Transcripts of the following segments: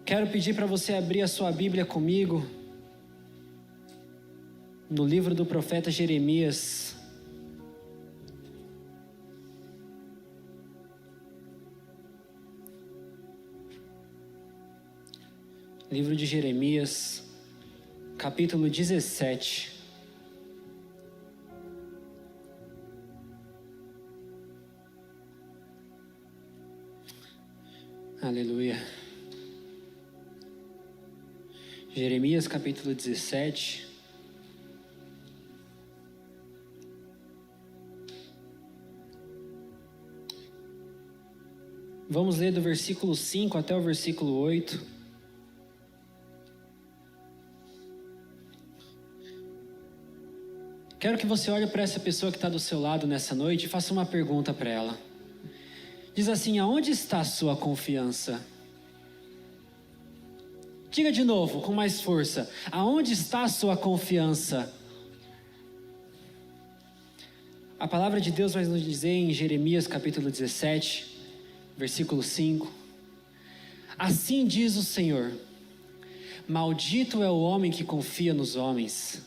Quero pedir para você abrir a sua Bíblia comigo no livro do profeta Jeremias. Livro de Jeremias, capítulo 17. Aleluia. Jeremias, capítulo 17. Vamos ler do versículo 5 até o versículo 8. Quero que você olhe para essa pessoa que está do seu lado nessa noite e faça uma pergunta para ela. Diz assim: aonde está a sua confiança? Diga de novo, com mais força. Aonde está a sua confiança? A palavra de Deus vai nos dizer em Jeremias capítulo 17, versículo 5. Assim diz o Senhor: maldito é o homem que confia nos homens,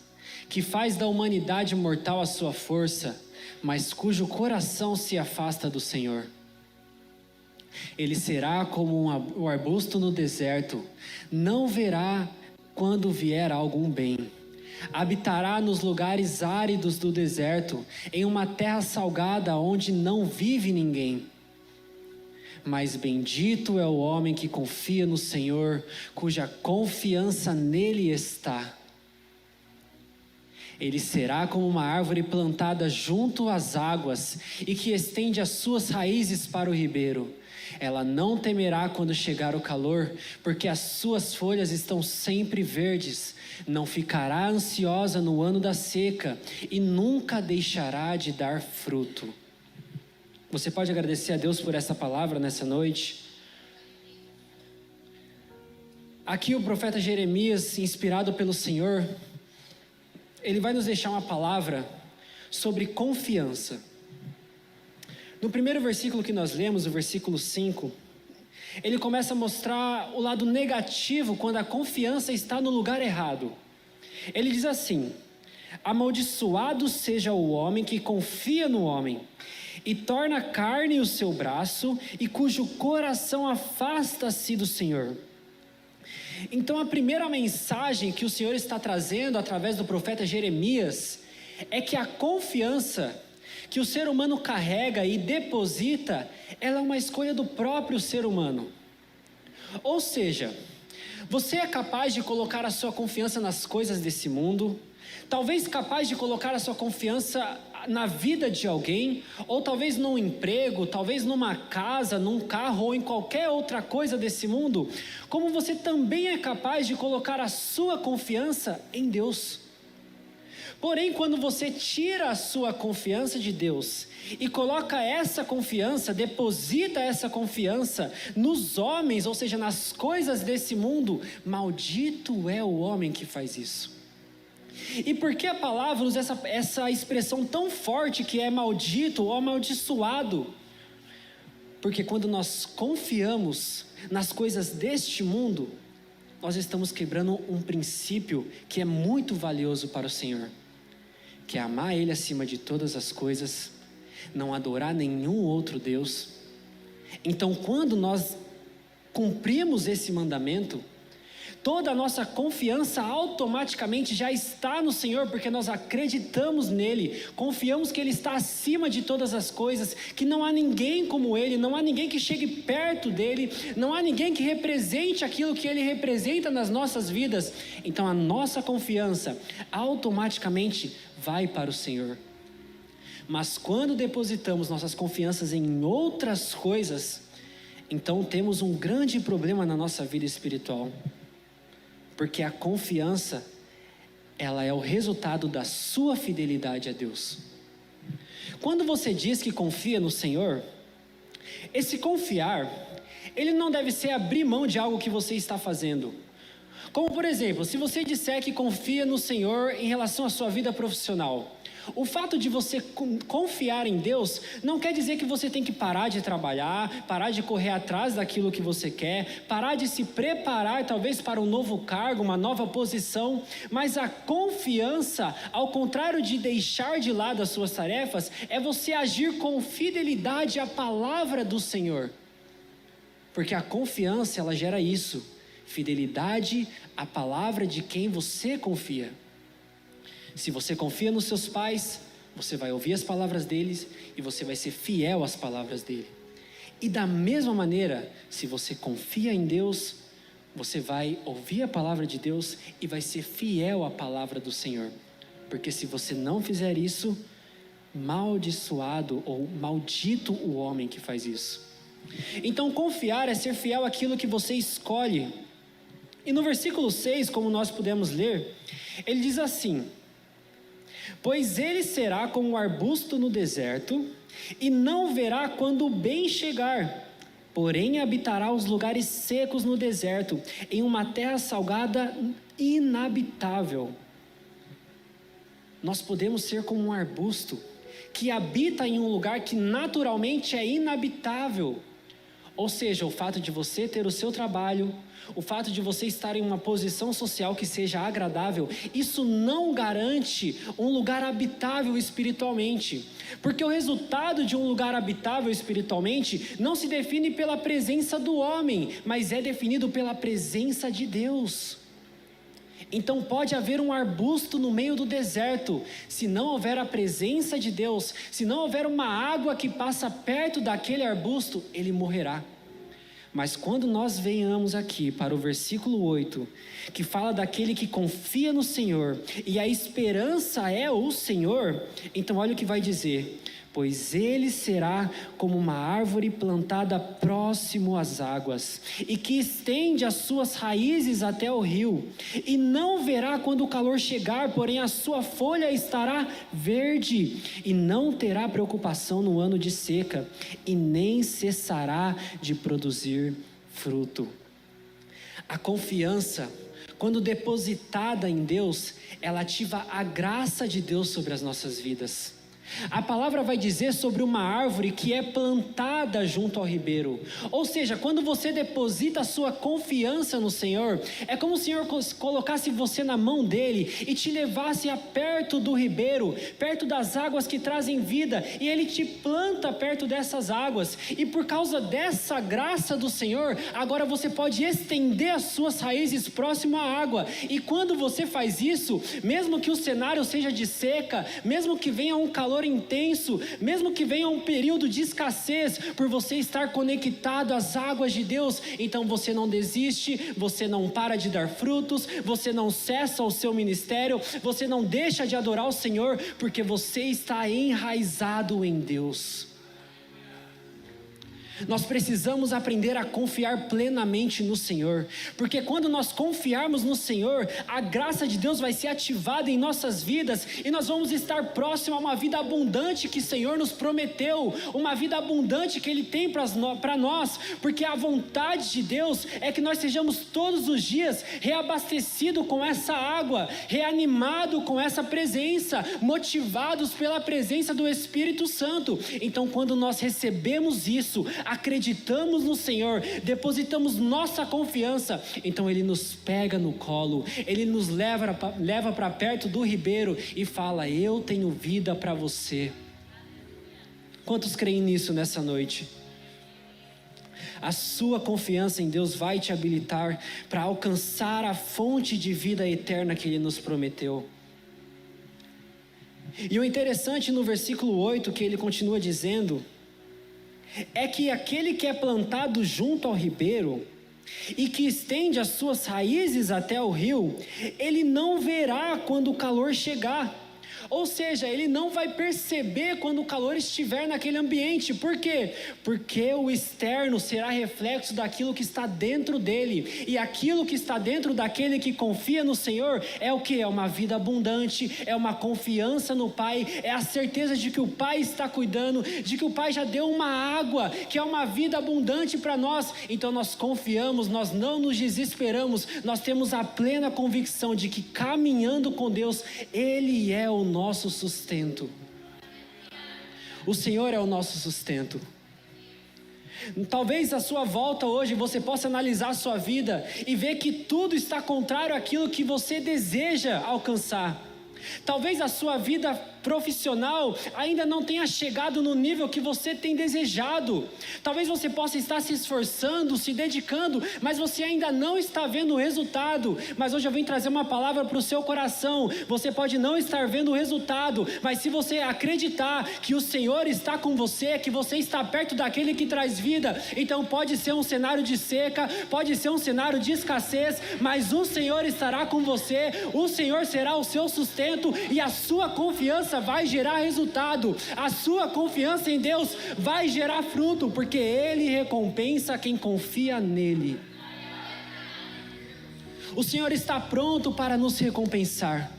que faz da humanidade mortal a sua força, mas cujo coração se afasta do Senhor. Ele será como um arbusto no deserto, não verá quando vier algum bem. Habitará nos lugares áridos do deserto, em uma terra salgada onde não vive ninguém. Mas bendito é o homem que confia no Senhor, cuja confiança nele está. Ele será como uma árvore plantada junto às águas e que estende as suas raízes para o ribeiro. Ela não temerá quando chegar o calor, porque as suas folhas estão sempre verdes. Não ficará ansiosa no ano da seca e nunca deixará de dar fruto. Você pode agradecer a Deus por essa palavra nessa noite? Aqui o profeta Jeremias, inspirado pelo Senhor, ele vai nos deixar uma palavra sobre confiança. No primeiro versículo que nós lemos, o versículo 5, ele começa a mostrar o lado negativo quando a confiança está no lugar errado. Ele diz assim: amaldiçoado seja o homem que confia no homem, e torna carne o seu braço, e cujo coração afasta-se do Senhor. Então a primeira mensagem que o Senhor está trazendo através do profeta Jeremias é que a confiança que o ser humano carrega e deposita, ela é uma escolha do próprio ser humano. Ou seja, você é capaz de colocar a sua confiança nas coisas desse mundo, talvez capaz de colocar a sua confiança na vida de alguém, ou talvez num emprego, talvez numa casa, num carro ou em qualquer outra coisa desse mundo, como você também é capaz de colocar a sua confiança em Deus. Porém, quando você tira a sua confiança de Deus e coloca essa confiança, deposita essa confiança nos homens, ou seja, nas coisas desse mundo, maldito é o homem que faz isso. E por que a palavra usa essa expressão tão forte que é maldito ou amaldiçoado? Porque quando nós confiamos nas coisas deste mundo, nós estamos quebrando um princípio que é muito valioso para o Senhor, que é amar Ele acima de todas as coisas, não adorar nenhum outro Deus. Então, quando nós cumprimos esse mandamento, toda a nossa confiança automaticamente já está no Senhor, porque nós acreditamos nele, confiamos que Ele está acima de todas as coisas, que não há ninguém como Ele, não há ninguém que chegue perto dele, não há ninguém que represente aquilo que Ele representa nas nossas vidas. Então a nossa confiança automaticamente vai para o Senhor. Mas quando depositamos nossas confianças em outras coisas, então temos um grande problema na nossa vida espiritual. Porque a confiança, ela é o resultado da sua fidelidade a Deus. Quando você diz que confia no Senhor, esse confiar, ele não deve ser abrir mão de algo que você está fazendo. Como por exemplo, se você disser que confia no Senhor em relação à sua vida profissional, O fato de você confiar em Deus não quer dizer que você tem que parar de trabalhar, parar de correr atrás daquilo que você quer, parar de se preparar talvez para um novo cargo, uma nova posição, mas a confiança, ao contrário de deixar de lado as suas tarefas, é você agir com fidelidade à palavra do Senhor. Porque a confiança, ela gera isso, fidelidade à palavra de quem você confia. Se você confia nos seus pais, você vai ouvir as palavras deles e você vai ser fiel às palavras dele. E da mesma maneira, se você confia em Deus, você vai ouvir a palavra de Deus e vai ser fiel à palavra do Senhor. Porque se você não fizer isso, maldiçoado ou maldito o homem que faz isso. Então confiar é ser fiel àquilo que você escolhe. E no versículo 6, como nós pudemos ler, ele diz assim: pois ele será como um arbusto no deserto, e não verá quando o bem chegar, porém habitará os lugares secos no deserto, em uma terra salgada inabitável. Nós podemos ser como um arbusto, que habita em um lugar que naturalmente é inabitável. Ou seja, o fato de você ter o seu trabalho, o fato de você estar em uma posição social que seja agradável, isso não garante um lugar habitável espiritualmente. Porque o resultado de um lugar habitável espiritualmente não se define pela presença do homem, mas é definido pela presença de Deus. Então pode haver um arbusto no meio do deserto, se não houver a presença de Deus, se não houver uma água que passa perto daquele arbusto, ele morrerá. Mas quando nós venhamos aqui para o versículo 8, que fala daquele que confia no Senhor, e a esperança é o Senhor, então olha o que vai dizer: pois ele será como uma árvore plantada próximo às águas, e que estende as suas raízes até o rio, e não verá quando o calor chegar, porém a sua folha estará verde, e não terá preocupação no ano de seca, e nem cessará de produzir fruto. A confiança, quando depositada em Deus, ela ativa a graça de Deus sobre as nossas vidas. A palavra vai dizer sobre uma árvore que é plantada junto ao ribeiro. Ou seja, quando você deposita a sua confiança no Senhor, é como se o Senhor colocasse você na mão dele e te levasse a perto do ribeiro, perto das águas que trazem vida, e ele te planta perto dessas águas. E por causa dessa graça do Senhor, agora você pode estender as suas raízes próximo à água. E quando você faz isso, mesmo que o cenário seja de seca, mesmo que venha um calor intenso, mesmo que venha um período de escassez, por você estar conectado às águas de Deus, então você não desiste, você não para de dar frutos, você não cessa o seu ministério, você não deixa de adorar o Senhor, porque você está enraizado em Deus. Nós precisamos aprender a confiar plenamente no Senhor, porque quando nós confiarmos no Senhor, a graça de Deus vai ser ativada em nossas vidas, e nós vamos estar próximo a uma vida abundante que o Senhor nos prometeu, uma vida abundante que Ele tem para nós, porque a vontade de Deus é que nós sejamos todos os dias reabastecidos com essa água, reanimados com essa presença, motivados pela presença do Espírito Santo. Então quando nós recebemos isso, acreditamos no Senhor, depositamos nossa confiança, então Ele nos pega no colo, Ele nos leva para perto do ribeiro e fala: eu tenho vida para você. Quantos creem nisso nessa noite? A sua confiança em Deus vai te habilitar para alcançar a fonte de vida eterna que Ele nos prometeu. E o interessante no versículo 8, que ele continua dizendo, é que aquele que é plantado junto ao ribeiro e que estende as suas raízes até o rio, ele não verá quando o calor chegar. Ou seja, ele não vai perceber quando o calor estiver naquele ambiente. Por quê? Porque o externo será reflexo daquilo que está dentro dele. E aquilo que está dentro daquele que confia no Senhor é o que? É uma vida abundante, é uma confiança no Pai, é a certeza de que o Pai está cuidando, de que o Pai já deu uma água, que é uma vida abundante para nós. Então nós confiamos, nós não nos desesperamos, nós temos a plena convicção de que caminhando com Deus, Ele é o nosso nosso sustento. O Senhor é o nosso sustento. Talvez à sua volta hoje você possa analisar a sua vida e ver que tudo está contrário àquilo que você deseja alcançar. Talvez a sua vida profissional ainda não tenha chegado no nível que você tem desejado. Talvez você possa estar se esforçando, se dedicando, mas você ainda não está vendo o resultado. Mas hoje eu vim trazer uma palavra para o seu coração. Você pode não estar vendo o resultado, mas se você acreditar que o Senhor está com você, que você está perto daquele que traz vida, então pode ser um cenário de seca, pode ser um cenário de escassez, mas o Senhor estará com você, o Senhor será o seu sustento e a sua confiança vai gerar resultado. A sua confiança em Deus vai gerar fruto, porque Ele recompensa quem confia nele. O Senhor está pronto para nos recompensar.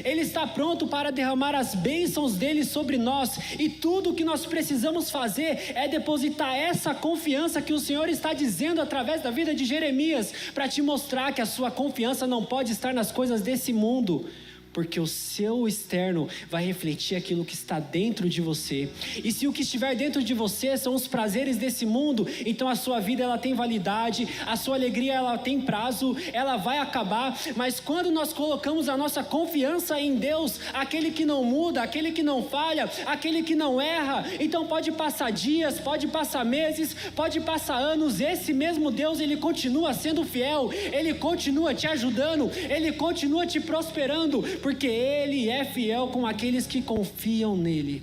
Ele está pronto para derramar as bênçãos dele sobre nós, e tudo o que nós precisamos fazer é depositar essa confiança que o Senhor está dizendo através da vida de Jeremias, para te mostrar que a sua confiança não pode estar nas coisas desse mundo, porque o seu externo vai refletir aquilo que está dentro de você. E se o que estiver dentro de você são os prazeres desse mundo, então a sua vida ela tem validade, a sua alegria ela tem prazo, ela vai acabar. Mas quando nós colocamos a nossa confiança em Deus, aquele que não muda, aquele que não falha, aquele que não erra, então pode passar dias, pode passar meses, pode passar anos, esse mesmo Deus ele continua sendo fiel, ele continua te ajudando, ele continua te prosperando, porque Ele é fiel com aqueles que confiam nele.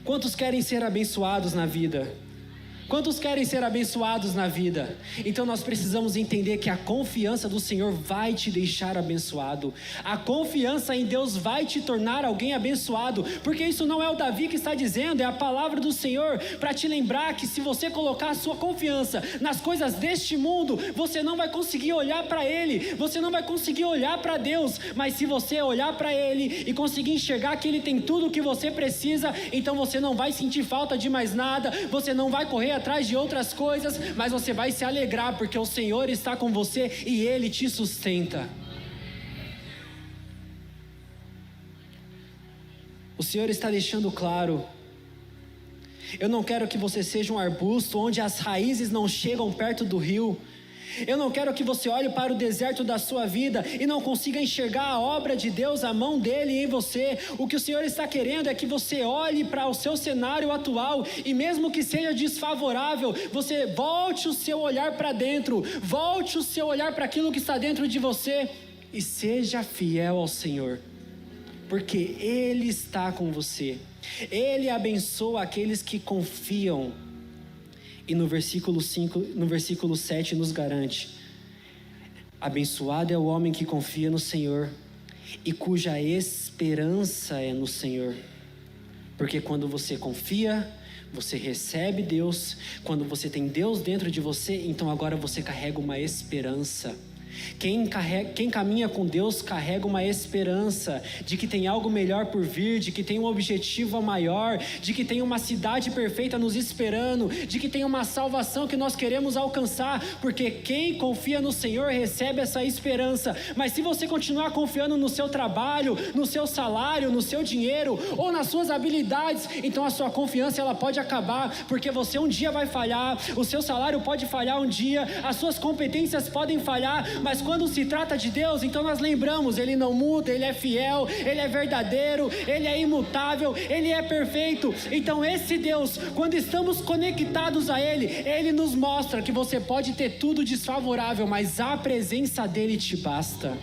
Quantos querem ser abençoados na vida? Quantos querem ser abençoados na vida? Então nós precisamos entender que a confiança do Senhor vai te deixar abençoado. A confiança em Deus vai te tornar alguém abençoado, porque isso não é o Davi que está dizendo, é a palavra do Senhor, para te lembrar que se você colocar a sua confiança nas coisas deste mundo, você não vai conseguir olhar para Ele, você não vai conseguir olhar para Deus, mas se você olhar para Ele e conseguir enxergar que Ele tem tudo o que você precisa, então você não vai sentir falta de mais nada, você não vai correr atrás de outras coisas, mas você vai se alegrar, porque o Senhor está com você e Ele te sustenta. O Senhor está deixando claro: eu não quero que você seja um arbusto onde as raízes não chegam perto do rio. Eu não quero que você olhe para o deserto da sua vida e não consiga enxergar a obra de Deus, a mão dele em você. O que o Senhor está querendo é que você olhe para o seu cenário atual e mesmo que seja desfavorável, você volte o seu olhar para dentro, volte o seu olhar para aquilo que está dentro de você e seja fiel ao Senhor, porque Ele está com você. Ele abençoa aqueles que confiam. E no versículo 7 nos garante: abençoado é o homem que confia no Senhor e cuja esperança é no Senhor. Porque quando você confia, você recebe Deus. Quando você tem Deus dentro de você, então agora você carrega uma esperança. Quem caminha com Deus carrega uma esperança de que tem algo melhor por vir, de que tem um objetivo maior, de que tem uma cidade perfeita nos esperando, de que tem uma salvação que nós queremos alcançar, porque quem confia no Senhor recebe essa esperança. Mas se você continuar confiando no seu trabalho, no seu salário, no seu dinheiro ou nas suas habilidades, então a sua confiança ela pode acabar, porque você um dia vai falhar, o seu salário pode falhar um dia, as suas competências podem falhar, mas quando se trata de Deus, então nós lembramos: Ele não muda, Ele é fiel, Ele é verdadeiro, Ele é imutável, Ele é perfeito. Então esse Deus, quando estamos conectados a Ele, Ele nos mostra que você pode ter tudo desfavorável, mas a presença dEle te basta.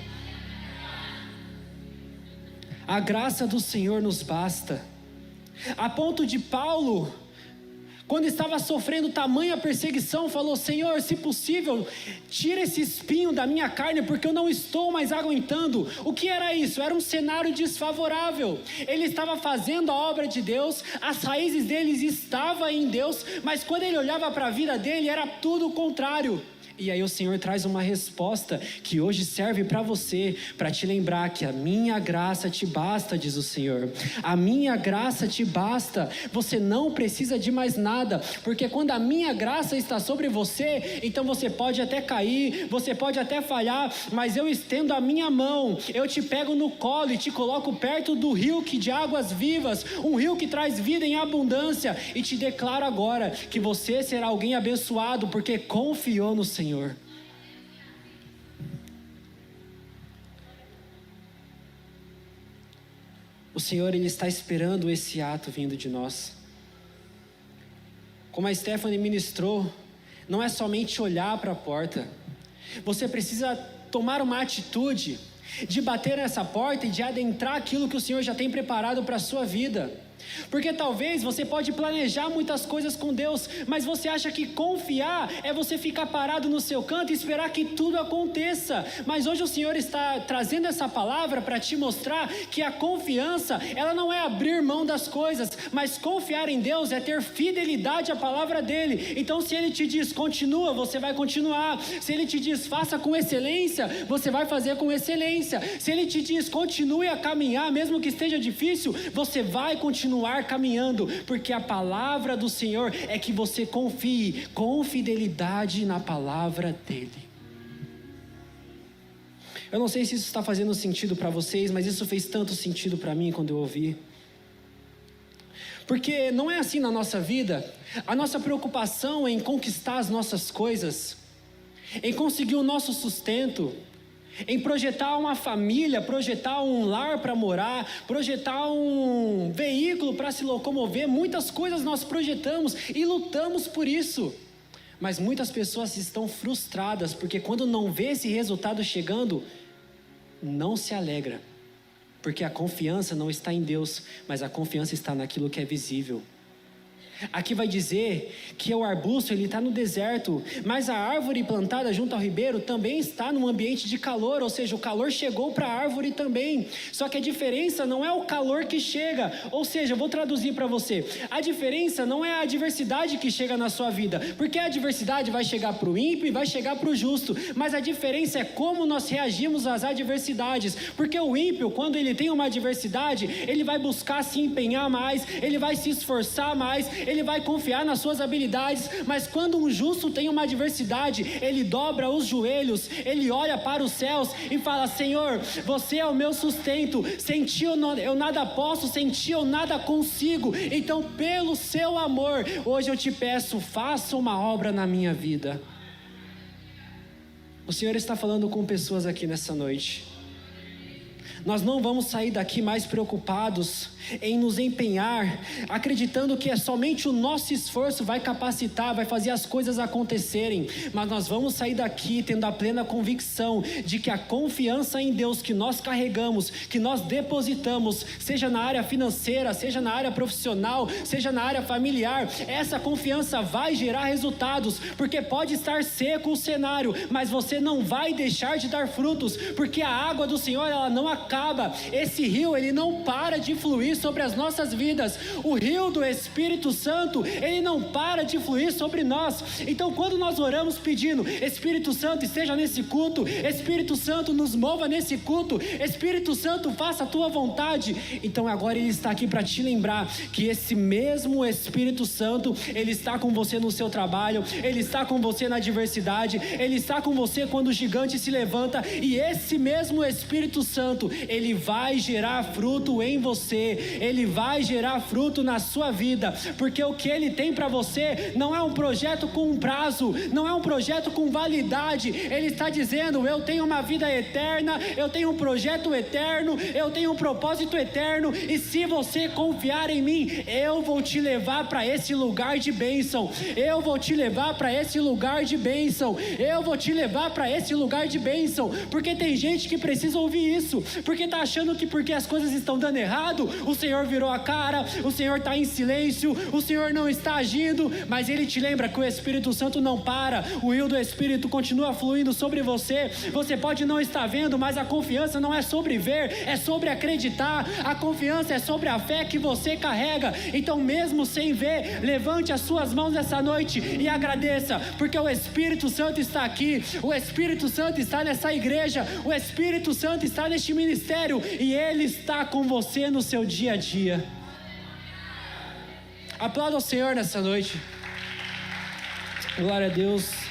A graça do Senhor nos basta, a ponto de Paulo, quando estava sofrendo tamanha perseguição, falou: Senhor, se possível, tira esse espinho da minha carne, porque eu não estou mais aguentando. O que era isso? Era um cenário desfavorável. Ele estava fazendo a obra de Deus, as raízes dele estavam em Deus, mas quando ele olhava para a vida dele, era tudo o contrário. E aí o Senhor traz uma resposta que hoje serve para você, para te lembrar que a minha graça te basta, diz o Senhor. A minha graça te basta, você não precisa de mais nada, porque quando a minha graça está sobre você, então você pode até cair, você pode até falhar, mas eu estendo a minha mão, eu te pego no colo e te coloco perto do rio de águas vivas, um rio que traz vida em abundância, e te declaro agora que você será alguém abençoado, porque confiou no Senhor. O Senhor, Ele está esperando esse ato vindo de nós. Como a Stephanie ministrou, não é somente olhar para a porta. Você precisa tomar uma atitude de bater nessa porta e de adentrar aquilo que o Senhor já tem preparado para a sua vida. Porque talvez você pode planejar muitas coisas com Deus, mas você acha que confiar é você ficar parado no seu canto e esperar que tudo aconteça. Mas hoje o Senhor está trazendo essa palavra para te mostrar que a confiança, ela não é abrir mão das coisas, mas confiar em Deus é ter fidelidade à palavra dele. Então se Ele te diz continua, você vai continuar. Se Ele te diz faça com excelência, você vai fazer com excelência. Se Ele te diz continue a caminhar, mesmo que esteja difícil, você vai continuar caminhando, porque a palavra do Senhor é que você confie com fidelidade na palavra dele. Eu não sei se isso está fazendo sentido para vocês, mas isso fez tanto sentido para mim quando eu ouvi. Porque não é assim na nossa vida. A nossa preocupação é em conquistar as nossas coisas, em conseguir o nosso sustento, em projetar uma família, projetar um lar para morar, projetar um veículo para se locomover. Muitas coisas nós projetamos e lutamos por isso, mas muitas pessoas estão frustradas, porque quando não vê esse resultado chegando, não se alegra, porque a confiança não está em Deus, mas a confiança está naquilo que é visível. Aqui vai dizer que o arbusto ele está no deserto, mas a árvore plantada junto ao ribeiro também está num ambiente de calor, ou seja, o calor chegou para a árvore também. Só que a diferença não é o calor que chega, ou seja, eu vou traduzir para você, a diferença não é a adversidade que chega na sua vida, porque a adversidade vai chegar para o ímpio e vai chegar para o justo, mas a diferença é como nós reagimos às adversidades, porque o ímpio, quando ele tem uma adversidade, ele vai buscar se empenhar mais, ele vai se esforçar mais, ele vai confiar nas suas habilidades, mas quando um justo tem uma adversidade, ele dobra os joelhos, ele olha para os céus e fala: Senhor, você é o meu sustento, sem ti eu nada posso, sem ti eu nada consigo, então pelo seu amor, hoje eu te peço, faça uma obra na minha vida. O Senhor está falando com pessoas aqui nessa noite. Nós não vamos sair daqui mais preocupados em nos empenhar, acreditando que é somente o nosso esforço vai capacitar, vai fazer as coisas acontecerem, mas nós vamos sair daqui tendo a plena convicção de que a confiança em Deus que nós carregamos, que nós depositamos, seja na área financeira, seja na área profissional, seja na área familiar, essa confiança vai gerar resultados, porque pode estar seco o cenário, mas você não vai deixar de dar frutos, porque a água do Senhor ela não acaba, esse rio ele não para de fluir sobre as nossas vidas, o rio do Espírito Santo, ele não para de fluir sobre nós. Então quando nós oramos pedindo, Espírito Santo esteja nesse culto, Espírito Santo nos mova nesse culto, Espírito Santo faça a tua vontade, então agora ele está aqui para te lembrar que esse mesmo Espírito Santo, ele está com você no seu trabalho, ele está com você na adversidade, ele está com você quando o gigante se levanta, e esse mesmo Espírito Santo, ele vai gerar fruto em você, ele vai gerar fruto na sua vida, porque o que ele tem para você não é um projeto com um prazo, não é um projeto com validade, ele está dizendo: eu tenho uma vida eterna, eu tenho um projeto eterno, eu tenho um propósito eterno, e se você confiar em mim, eu vou te levar para esse lugar de bênção, eu vou te levar para esse lugar de bênção, eu vou te levar para esse lugar de bênção, porque tem gente que precisa ouvir isso, porque está achando que porque as coisas estão dando errado, o Senhor virou a cara, o Senhor está em silêncio, o Senhor não está agindo, mas Ele te lembra que o Espírito Santo não para, o rio do Espírito continua fluindo sobre você. Você pode não estar vendo, mas a confiança não é sobre ver, é sobre acreditar. A confiança é sobre a fé que você carrega. Então, mesmo sem ver, levante as suas mãos essa noite e agradeça, porque o Espírito Santo está aqui, o Espírito Santo está nessa igreja, o Espírito Santo está neste ministério e Ele está com você no seu dia a dia. Aplauda o Senhor nessa noite. Glória a Deus.